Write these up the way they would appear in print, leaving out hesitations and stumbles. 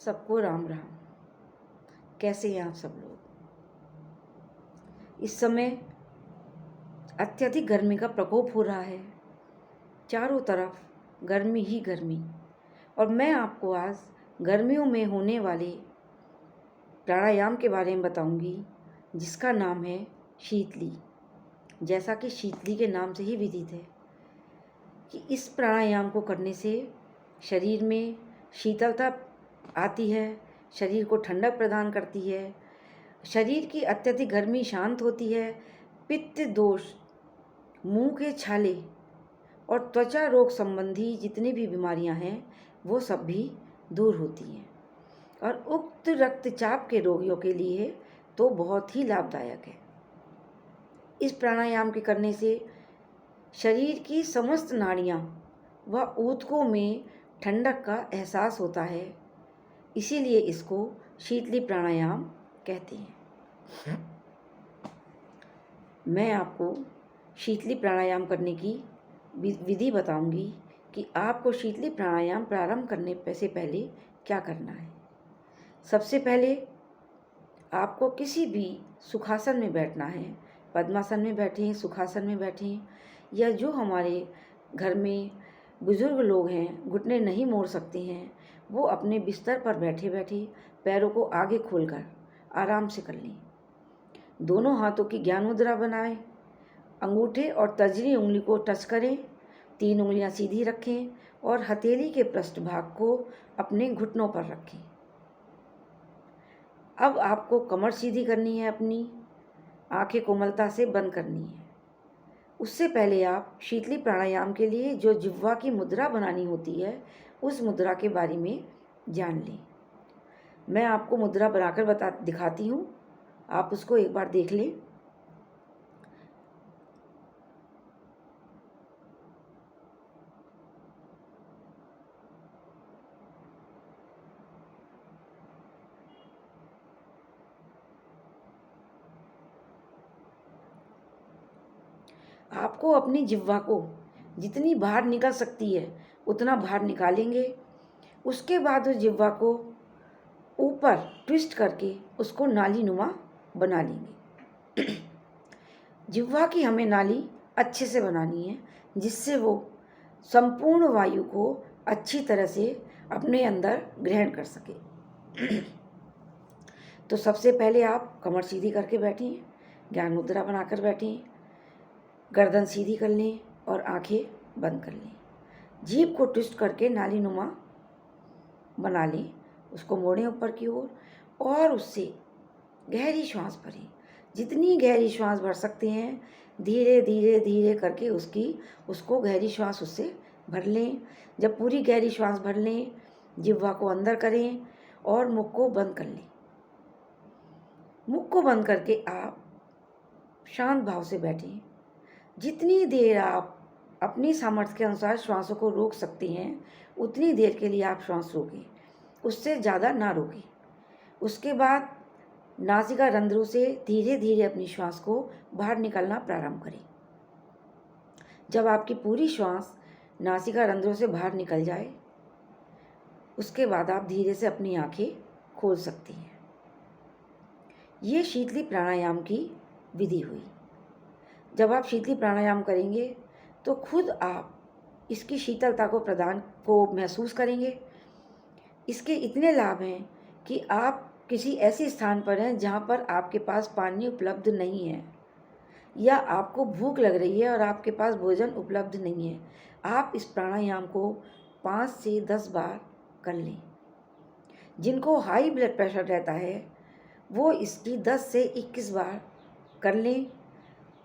सबको राम राम। कैसे हैं आप सब लोग? इस समय अत्यधिक गर्मी का प्रकोप हो रहा है, चारों तरफ गर्मी ही गर्मी। और मैं आपको आज गर्मियों में होने वाले प्राणायाम के बारे में बताऊंगी, जिसका नाम है शीतली। जैसा कि शीतली के नाम से ही विदित है कि इस प्राणायाम को करने से शरीर में शीतलता आती है, शरीर को ठंडक प्रदान करती है, शरीर की अत्यधिक गर्मी शांत होती है, पित्त दोष, मुंह के छाले और त्वचा रोग संबंधी जितनी भी बीमारियां हैं वो सब भी दूर होती हैं। और उक्त रक्तचाप के रोगियों के लिए तो बहुत ही लाभदायक है। इस प्राणायाम के करने से शरीर की समस्त नाड़ियां व ऊतकों में ठंडक का एहसास होता है, इसीलिए इसको शीतली प्राणायाम कहते हैं। मैं आपको शीतली प्राणायाम करने की विधि बताऊंगी कि आपको शीतली प्राणायाम प्रारंभ करने से पहले क्या करना है। सबसे पहले आपको किसी भी सुखासन में बैठना है। पद्मासन में बैठें, सुखासन में बैठें, या जो हमारे घर में बुजुर्ग लोग हैं, घुटने नहीं मोड़ सकते हैं, वो अपने बिस्तर पर बैठे बैठे पैरों को आगे खोलकर आराम से कर लें। दोनों हाथों की ज्ञान मुद्रा बनाएं, अंगूठे और तर्जनी उंगली को टच करें, 3 उंगलियां सीधी रखें और हथेली के पृष्ठभाग को अपने घुटनों पर रखें। अब आपको कमर सीधी करनी है, अपनी आंखें कोमलता से बंद करनी है। उससे पहले आप शीतली प्राणायाम के लिए जो जिह्वा की मुद्रा बनानी होती है, उस मुद्रा के बारे में जान लें। मैं आपको मुद्रा बनाकर दिखाती हूँ, आप उसको एक बार देख लें। आपको अपनी जिह्वा को जितनी बाहर निकल सकती है उतना बाहर निकालेंगे। उसके बाद उस जिह्वा को ऊपर ट्विस्ट करके उसको नाली नुमा बना लेंगे। जिह्वा की हमें नाली अच्छे से बनानी है, जिससे वो संपूर्ण वायु को अच्छी तरह से अपने अंदर ग्रहण कर सके। तो सबसे पहले आप कमर सीधी करके बैठें, ज्ञान मुद्रा बनाकर बैठें, गर्दन सीधी कर लें और आंखें बंद कर लें। जीभ को ट्विस्ट करके नाली नुमा बना लें, उसको मोड़ें ऊपर की ओर और उससे गहरी श्वास भरें। जितनी गहरी श्वास भर सकते हैं, धीरे धीरे धीरे करके उसको गहरी श्वास उससे भर लें। जब पूरी गहरी श्वास भर लें, जिह्वा को अंदर करें और मुख को बंद कर लें। मुख को बंद करके आप शांत भाव से बैठें। जितनी देर आप अपनी सामर्थ्य के अनुसार श्वासों को रोक सकते हैं, उतनी देर के लिए आप श्वास रोकें, उससे ज़्यादा ना रोकें। उसके बाद नासिका रंध्रों से धीरे धीरे अपनी श्वास को बाहर निकलना प्रारंभ करें। जब आपकी पूरी श्वास नासिका रंध्रों से बाहर निकल जाए, उसके बाद आप धीरे से अपनी आंखें खोल सकती हैं। ये शीतली प्राणायाम की विधि हुई। जब आप शीतली प्राणायाम करेंगे तो खुद आप इसकी शीतलता को महसूस करेंगे। इसके इतने लाभ हैं कि आप किसी ऐसे स्थान पर हैं जहाँ पर आपके पास पानी उपलब्ध नहीं है, या आपको भूख लग रही है और आपके पास भोजन उपलब्ध नहीं है, आप इस प्राणायाम को 5 से 10 बार कर लें। जिनको हाई ब्लड प्रेशर रहता है वो इसकी 10 से 21 बार कर लें।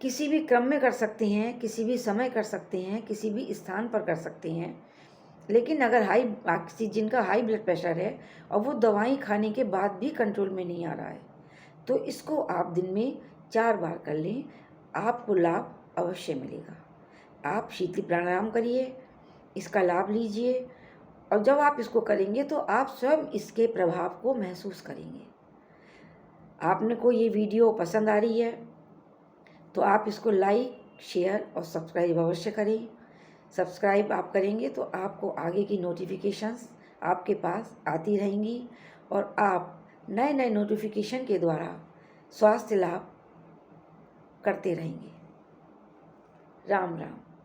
किसी भी क्रम में कर सकते हैं, किसी भी समय कर सकते हैं, किसी भी स्थान पर कर सकते हैं। लेकिन अगर जिनका हाई ब्लड प्रेशर है और वो दवाई खाने के बाद भी कंट्रोल में नहीं आ रहा है, तो इसको आप दिन में 4 बार कर लें, आपको लाभ अवश्य मिलेगा। आप शीतली प्राणायाम करिए, इसका लाभ लीजिए, और जब आप इसको करेंगे तो आप स्वयं इसके प्रभाव को महसूस करेंगे। आपने को ये वीडियो पसंद आ रही है तो आप इसको लाइक, शेयर और सब्सक्राइब अवश्य करें। सब्सक्राइब आप करेंगे तो आपको आगे की नोटिफिकेशंस आपके पास आती रहेंगी और आप नए नए नोटिफिकेशन के द्वारा स्वास्थ्य लाभ करते रहेंगे। राम राम।